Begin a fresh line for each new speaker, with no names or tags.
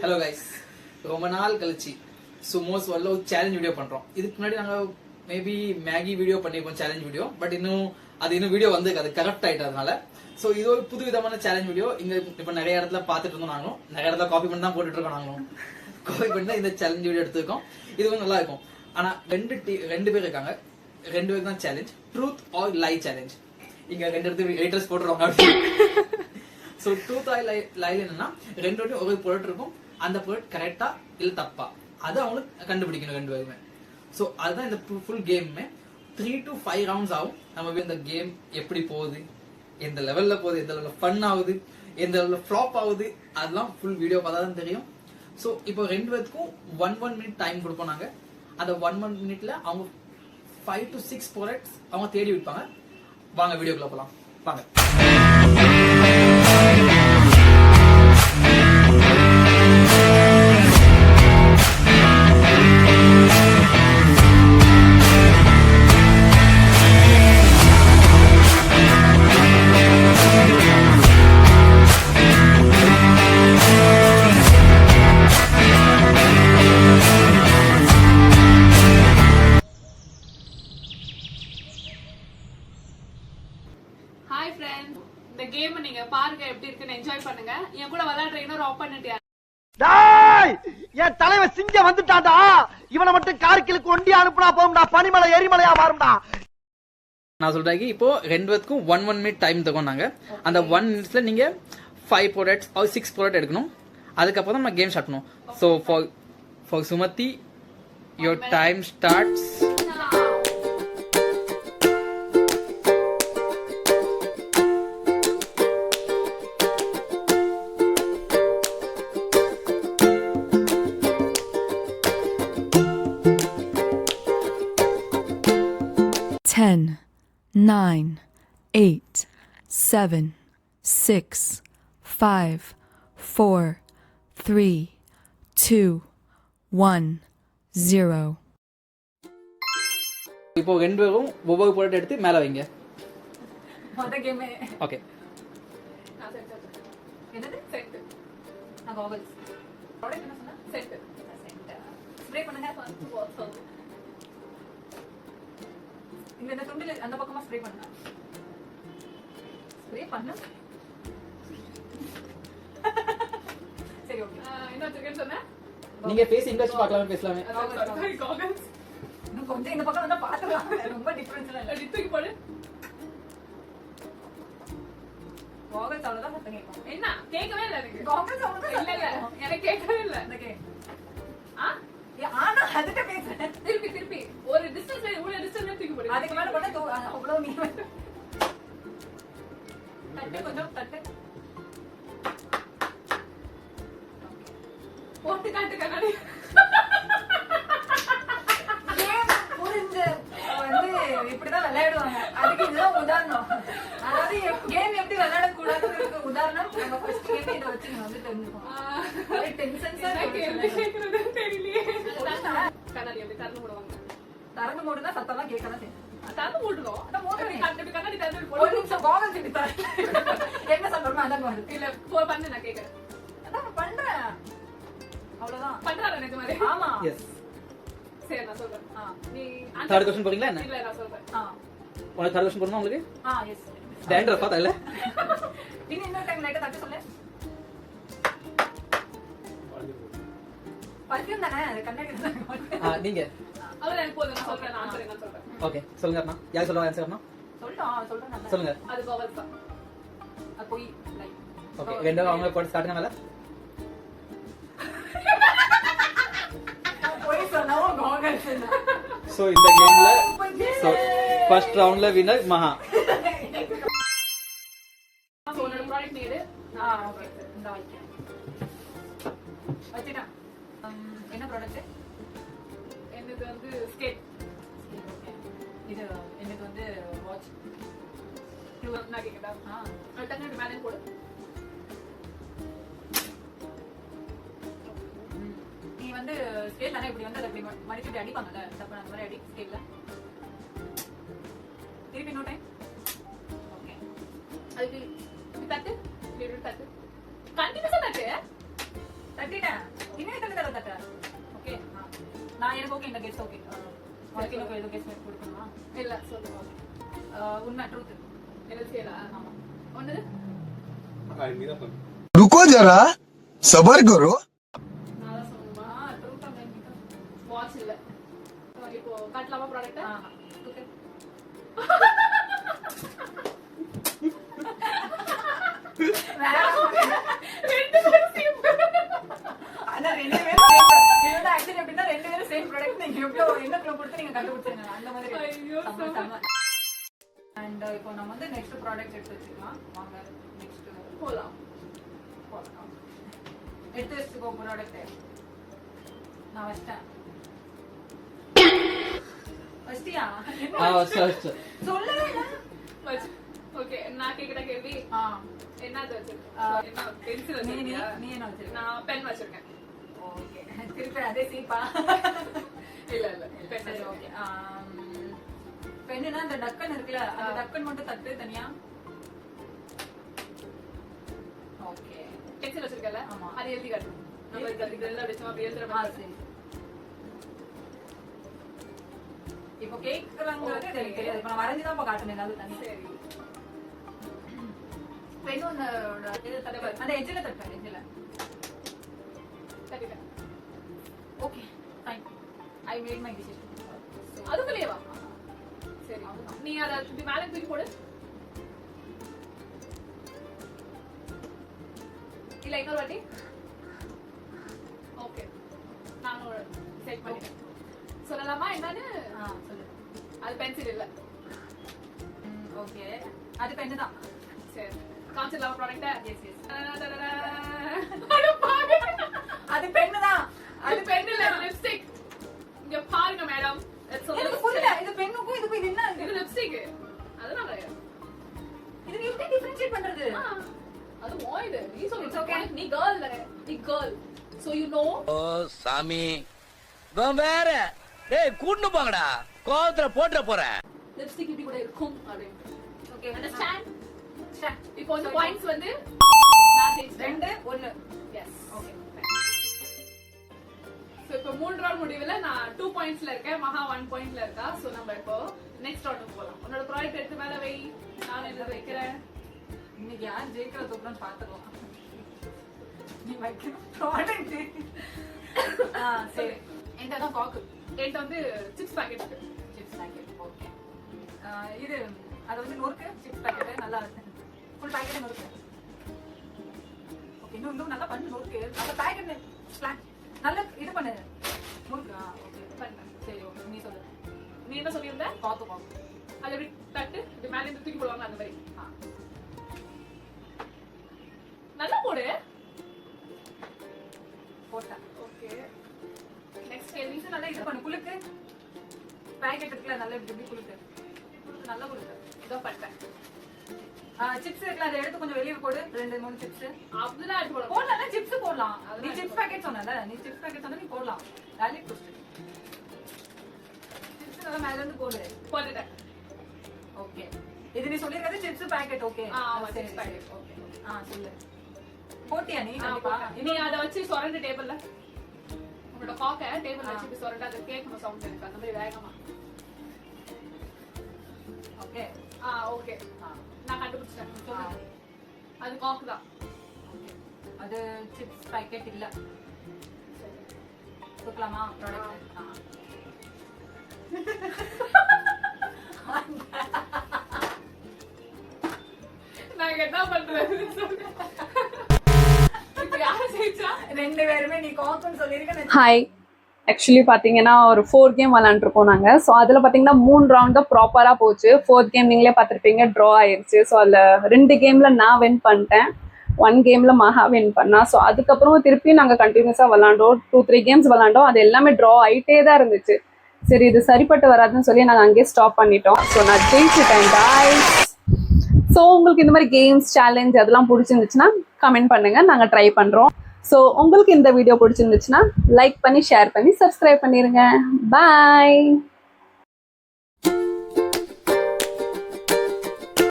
Hello guys, ரொம்ப நாள் கழிச்சு சுமோஸ் வரல ஒரு சேலஞ்ச் வீடியோ பண்றோம். இதுக்கு முன்னாடி நாங்க மேபி மேகி வீடியோ பண்ணிருக்கோம், சேலஞ்ச் வீடியோ. பட் இன்னும் வீடியோ வந்து அது கரெக்ட் ஆயிட்டதுனால ஸோ இது ஒரு புது விதமான சேலஞ்ச் வீடியோ. இங்க இப்ப நிறைய இடத்துல பாத்துட்டு இருந்தோம், நாங்களும் நிறைய இடத்துல காப்பி பண்ணி தான் போட்டுட்டு இருக்கோம். நாங்களும் காப்பி பண்ணி தான் இந்த சேலஞ்ச் வீடியோ எடுத்துருக்கோம். இது வந்து நல்லா இருக்கும். ஆனா ரெண்டு பேர் இருக்காங்க, ரெண்டு பேருக்கு தான் challenge, truth or lie challenge. இங்க ரெண்டு இடத்துக்கு ரைட்டர்ஸ் போட்டுருவாங்க. சோ ட்ரூத் ஆர் லை என்னன்னா ரெண்டு பேரும் ஒரு ப்ராடக்ட் இருக்கும், அந்த ப்ராடக்ட் கரெக்டா இல்ல தப்பா அது அவங்களுக்கு கண்டுபிடிக்கணும் ரெண்டு பேருமே. சோ அதுதான் இந்த ஃபுல் கேமுமே. 3 to 5 ரவுண்ட்ஸ் ஆகும். நம்ம இந்த கேம் எப்படி போகுது, எந்த லெவல்ல போகுது, எந்த லெவல்ல ஃபன் ஆகுது, எந்த லெவல்ல ஃபிளாப் ஆகுது, அதெல்லாம் ஃபுல் வீடியோ பார்த்தா தான் தெரியும். சோ இப்போ ரெண்டு பேருக்கும் 1 minute டைம் கொடுப்போம் நாங்க. அந்த 1 minute அவங்க 5 to 6 ப்ராடக்ட்ஸ் அவங்க தேடி விற்பாங்க. வாங்க வீடியோக்குள்ள போலாம், வாங்க.
ஹாய் ஃப்ரெண்ட்ஸ், இந்த கேம் நீங்க பாருங்க, எப்படி இருக்குன்னு என்ஜாய் பண்ணுங்க. என் கூட விளையாடுற இன்னொரு ஆப்போனன்ட் யார்?
டேய், என் தலைவன் சிங்க வந்துட்டான்டா. இவனை மட்டும் கார்கிலுக்கு ஒண்டி அனுப்புனா போகும்டா, பனிமலை எரிமலையா மாறும்டா.
நான் சொல்றேன், இப்போ ரெண்டு பேருக்கும் 1 minute டைம் தருவோம் நாங்க. அந்த 1 minute நீங்க 5 ப்ராடக்ட்ஸ் ஆர் 6 ப்ராடக்ட் எடுக்கணும். அதுக்கப்புறம் நம்ம கேம் ஸ்டார்ட் பண்ணுவோம். So for Sumathi, your time starts.
Ten, 9, 8, 7, 6, 5, 4, 3, 2, 1, 0.
இப்போ ரெண்டு பேரும் ஒவ்வொரு ப்ராடக்ட் எடுத்து மேல வைங்க.
மொத கேம்
ஓகே.
நான் செட். என்னது செட்? நான் காகல்ஸ். ப்ராடக்ட் என்ன சொன்னா? செட். ஸ்ப்ரே பண்ணுங்க. இந்த துண்டில அந்த பக்கமா ஸ்ப்ரே பண்ணுங்க. ஸ்ப்ரே பண்ணு. சரி, ஓகே. என்ன செகண்ட் சொன்னா?
நீங்க ஃபேஸ் இன்வெஸ்ட் பார்க்கலாமே, பேசலாமே.
காகல்ஸ். இன்னும் கொஞ்சம் இந்த பக்கம் வந்தா பாத்துக்கலாம். ரொம்ப டிஃபரன்ஸ் இல்ல. தூக்கி போடு. காகல்ஸ் அவ்வளவுதான் சத்தம் கேட்கும். என்ன கேட்கவே இல்ல எனக்கு. காகல்ஸ் அவ்வளவுதான் இல்ல இல்ல. எனக்கு கேட்கவே இல்ல. எனக்கு ஆனா அதுட்ட பேசுறேன். திருப்பி ஒரு டிஸ்டன்ஸ்ல இவ்வளவு டிஸ்டன்ஸ்ல தூக்கி போடு. அதுக்கு மேல போட்டா அவ்வளவு நீ தட்டு கொஞ்சம் தட்டு போட்டு காட்டு கண்ணாடி. கேம் புரிஞ்சு வந்து இப்படிதான் விளையாடுவாங்க. அதுக்கு இதுதான் உதாரணம். அதாவது கேம் எப்படி விளையாட கூடாதுன்னு உதாரணம். நம்ம ஃபர்ஸ்ட் கேம் இதை வச்சு நீங்க வந்து தெரிஞ்சுக்கோங்க. டென்ஷன்ஸா கேக்குறது தெரியலையே. கண்ணாடி எப்படி திறந்து போடுவாங்க? திறந்து போடுனா சத்தம்லாம் கேட்கலாம் செய்யும். திறந்து போடுறோம். கண்ணாடி திறந்து போடு. ஒரு நிமிஷம் கோவம் சொல்லி தர. என்ன சொல்றோம் அதான் பாரு. இல்ல பண்ணு, நான் கேக்குறேன். அதான் பண்றேன். அவ்வளவுதான். பண்றாரு எனக்கு மாதிரி. ஆமா.
எஸ்.
சரி, நான் சொல்றேன். நீ
தேர்ட் क्वेश्चन போறீங்களா என்ன?
இல்ல, நான் சொல்றேன்.
உனக்கு தேர்ட் क्वेश्चन போறணுமா உங்களுக்கு?
எஸ்.
டேண்டர் பார்த்தா இல்ல?
நீ இன்னொரு டைம் லைட்டா தட்டு சொல்லு. பர்ஃபியூம் தானே கண்ணாடி.
நீங்க
அவ்வளவு எனக்கு போதும். நான் சொல்றேன், நான் சொல்றேன்.
ஓகே சொல்லுங்க அண்ணா. யார் சொல்லுவா ஆன்சர் அண்ணா?
சொல்றேன்.
சொல்லுங்க.
அது கோவல்ஸ் தான். அது போய் லைக்.
ஓகே, ரெண்டாவது அவங்க போட்டு ஸ்டார்ட் பண்ணல.
போய் சொன்னவோ கோவல்ஸ்.
சோ இந்த கேம்ல சோ ஃபர்ஸ்ட் ரவுண்ட்ல வினர் மஹா.
உன்னோட ப்ராடக்ட் நீடு. ஓகே, இந்த வைக்கிறேன். வச்சிட்டா. என்ன ப்ராடக்ட்? எனக்கு வந்து ஸ்கேட். இது எனக்கு வந்து வாட்ச். நான் கேக்குதா? தண்ணி மேலே போடு. நீ வந்து ஸ்கேல் தானே இப்படி வந்து அதை இப்படி மடிச்சுட்டு அடிப்பாங்கல்ல, தப்பு அந்த மாதிரி அடி ஸ்கேல்ல. திருப்பி இன்னொரு டைம். ஓகே, அதுக்கு தட்டு. தட்டு கண்டினியூஸா தட்டு. தட்டிட்டேன். இன்னும் எத்தனை தடவை தட்ட? ஓகே. நான் எனக்கு ஓகே, இந்த கெஸ் ஓகே. உனக்கு இன்னும் ஏதோ கெஸ் கொடுக்கணுமா?
இல்ல சொல்லுங்க.
உண்மை ட்ரூத்.
என்ன செய்யலாம்? ஆமா. ஒண்ணு
रुको जरा सबर करो
நான் தான் சொல்லுமா? ட்ரூத் அங்க வாட்ச் இல்ல. இப்போ காட்டலாமா ப்ராடக்ட்? ஓகே. ரெண்டு பேரும் சேம்.
ஆனா ரெண்டு பேரும் இது வந்து ஆக்சுவலி எப்படின்னா ரெண்டு பேரும் சேம் ப்ராடக்ட் நீங்க எவ்வளவு என்ன க்ளூ கொடுத்து நீங்க கண்டுபிடிச்சீங்க அந்த மாதிரி.
ஐயோ,
அண்ட் இப்போ நம்ம வந்து நெக்ஸ்ட் ப்ராடக்ட் எடுத்து வச்சுக்கலாம். வாங்க நெக்ஸ்ட்
போலாம்.
எடுத்து வச்சுக்கோ ப்ராடக்ட். நான் வச்சிட்டேன். வச்சிட்டியா?
ஃபர்ஸ்ட்
சொல்லவே இல்ல.
வச்சு. ஓகே, நான் கேக்குற கேள்வி என்னது வச்சிருக்க? என்ன பென்சில்
நீ
வச்சிருக்கியா?
நீ என்ன வச்சிருக்க?
நான் பென் வச்சிருக்கேன்.
ஓகே. திருப்பி அதே சீப்பா?
இல்ல இல்ல பென்
சரி ஓகே. பெண்ணுனா அந்த டக்கன் இருக்குல்ல, அந்த டக்கன் மட்டும் தட்டு தனியா. ஓகே.
பென்சில் வச்சிருக்கல?
ஆமா.
அது எழுதி காட்டு. நம்ம இதெல்லாம் அடிச்சோம் அப்படி எழுதுற
ஆ
மாதிரி.
சரி. இப்போ கேக்குறாங்கிறது எனக்கு தெரியாது. இப்போ நான் வரைஞ்சு தான் இப்போ காட்டணும் ஏதாவது தனி.
சரி.
பெண்ணோட இது தட்டு. அந்த எட்ஜில் தட்டு, எட்ஜில்.
தட்டிட்டேன்.
Okay fine. I made my decision.
அதுக்குள்ளேயே வா. சரி. நீ அதை இப்படி மேலே தூக்கி போடு. இல்ல இன்னொரு வாட்டி. ஓகே. நானும் செட் பண்ணிட்டேன். சொல்லலாமா என்னன்னு?
சொல்லு.
அது பென்சில் இல்ல.
ஓகே. அது பெண்ணு தான்.
சரி. காமிச்சிடலாமா ப்ராடக்ட்டை?
Yes yes.
அட பாரு.
அது பெண்ணு தான்.
அது பென் இல்ல, லிப்ஸ்டிக். இங்க பாருங்க மேடம்.
எனக்கு புரியல. இது பெண்ணுக்கும் இதுக்கும் இது என்ன?
இது லிப்ஸ்டிக். அதனால
இது எப்படி டிஃபரன்ஷியேட் பண்றது?
அது வாய்டு. நீ சொல்லு.
It's okay.
நீ கேர்ள் தானே. நீ கேர்ள். So you know.
ஓ சாமி வேற டேய் கூண்டு போங்கடா கோவத்துல போட்ற போறேன்.
லிப்ஸ்டிக் இப்படி கூட இருக்கும் அப்படினு.
Okay
understand?
ஸ்டாண்ட்.
இப்போ இந்த பாயிண்ட்ஸ் வந்து நான் ஜெயிச்சேன்.
2 1.
எஸ்.
ஓகே.
சோ இப்போ 3 ரவுண்ட் முடிவுல நான் 2 பாயிண்ட்ஸ்ல இருக்கேன். மகா 1 பாயிண்ட்ல இருக்கா. சோ நம்ம இப்போ நெக்ஸ்ட் ரவுண்டுக்கு போலாம். உன்னோட ப்ராடக்ட் எடுத்து மேல வை. நான் என்ன வைக்கிறேன்?
இன்னைக்கு யார் ஜெயிக்கிற தோக்கணும் பாத்துறோம். நீ வைக்கிற ப்ராடக்ட். சரி. என்கிட்ட தான் காக்கு.
என்கிட்ட வந்து சிப்ஸ் பாக்கெட் இருக்கு.
Chips packet. ஓகே. இது அது வந்து நொறுக்கு சிப்ஸ் பாக்கெட் நல்லா இருக்கு. ஃபுல் பாக்கெட் நொறுக்கு. ஓகே. இன்னும் நல்லா பண்ணு நொறுக்கு. அந்த பாக்கெட் ஸ்லாக் நல்லா இது பண்ணு. நொறுக்கு. ஓகே பண்ணு. சரி ஓகே. நீ சொல்லு.
நீ என்ன சொல்லியிருந்த?
காக்கு.
அது எப்படி தட்டு இது மேல இருந்து தூக்கி போடுவாங்க அந்த மாதிரி. நல்லா போடு.
போட்டேன்.
ஓகே. நெக்ஸ்ட் கேள்வி.
இது நல்லா இது பண்ணு. குலுக்கு. பாக்கெட் இருக்குல நல்லா இப்படி குலுக்கு. நல்லா குலுக்கு.
இதோ பண்ணிட்டேன்.
சிப்ஸ் இருக்குல அதை எடுத்து கொஞ்சம் வெளியே போடு. 2 3 சிப்ஸ்.
அப்படிலாம் எடுத்து போட
போடலாம். சிப்ஸ் போடலாம். நீ சிப்ஸ் பாக்கெட் சொன்னல. நீ சிப்ஸ் பாக்கெட் சொன்னா நீ போடலாம். டாலிக் புஷ். சிப்ஸ் நல்லா மேல இருந்து போடு.
போட்டுட்டேன்.
ஓகே. இது நீ சொல்லிருக்கிறது சிப்ஸ் பாக்கெட். ஓகே.
ஆமா
சரி
சிப்ஸ் பாக்கெட். ஓகே.
சொல்லு. போட்டியா நீ?
நீ அதை வச்சு சொரண்டு டேபிள்ல உன்னோட காக்க டேபிள்ல வச்சு இப்படி சொரண்டு அது கேட்கணும் சவுண்ட் இருக்கு அந்த மாதிரி வேகமா.
ஓகே.
ஓகே. நான் கண்டுபிடிச்சிட்டேன். அது காக்கு தான்.
அது சிப்ஸ் பாக்கெட் இல்ல. கொடுக்கலாமா ப்ராடக்ட்?
நான் என்ன பண்றது? இப்போ யார் ஜெயிச்சா?
2 பேருமே நீ காக்குன்னு சொல்லிருக்க.
ஹாய், ஆக்சுவலி பார்த்தீங்கன்னா ஒரு 4 கேம் விளாண்டுருக்கோம் நாங்கள். ஸோ அதில் பார்த்தீங்கன்னா 3 ரவுண்ட் தான் ப்ராப்பராக போச்சு. 4th கேம் நீங்களே பார்த்துருப்பீங்க, ட்ரா ஆயிடுச்சு. ஸோ அதில் 2 கேமில் நான் வின் பண்ணிட்டேன், 1 கேமில் மகா வின் பண்ணா. ஸோ அதுக்கப்புறம் திருப்பியும் நாங்கள் கண்டினியூஸாக விளாண்டோம். 2-3 கேம்ஸ் விளாண்டோம். அது எல்லாமே ட்ரா ஆகிட்டே தான் இருந்துச்சு. சரி இது சரிப்பட்டு வராதுன்னு சொல்லி நாங்கள் அங்கேயே ஸ்டாப் பண்ணிட்டோம். ஸோ நான் ஜெயிச்சிட்டேன் guys. ஸோ உங்களுக்கு இந்த மாதிரி கேம்ஸ் சேலஞ்ச் அதெல்லாம் பிடிச்சிருந்துச்சுன்னா கமெண்ட் பண்ணுங்கள், நாங்கள் ட்ரை பண்ணுறோம். ஸோ உங்களுக்கு இந்த வீடியோ பிடிச்சிருந்துச்சுன்னா லைக் பண்ணி ஷேர் பண்ணி சப்ஸ்கிரைப் பண்ணிடுங்க. பாய்.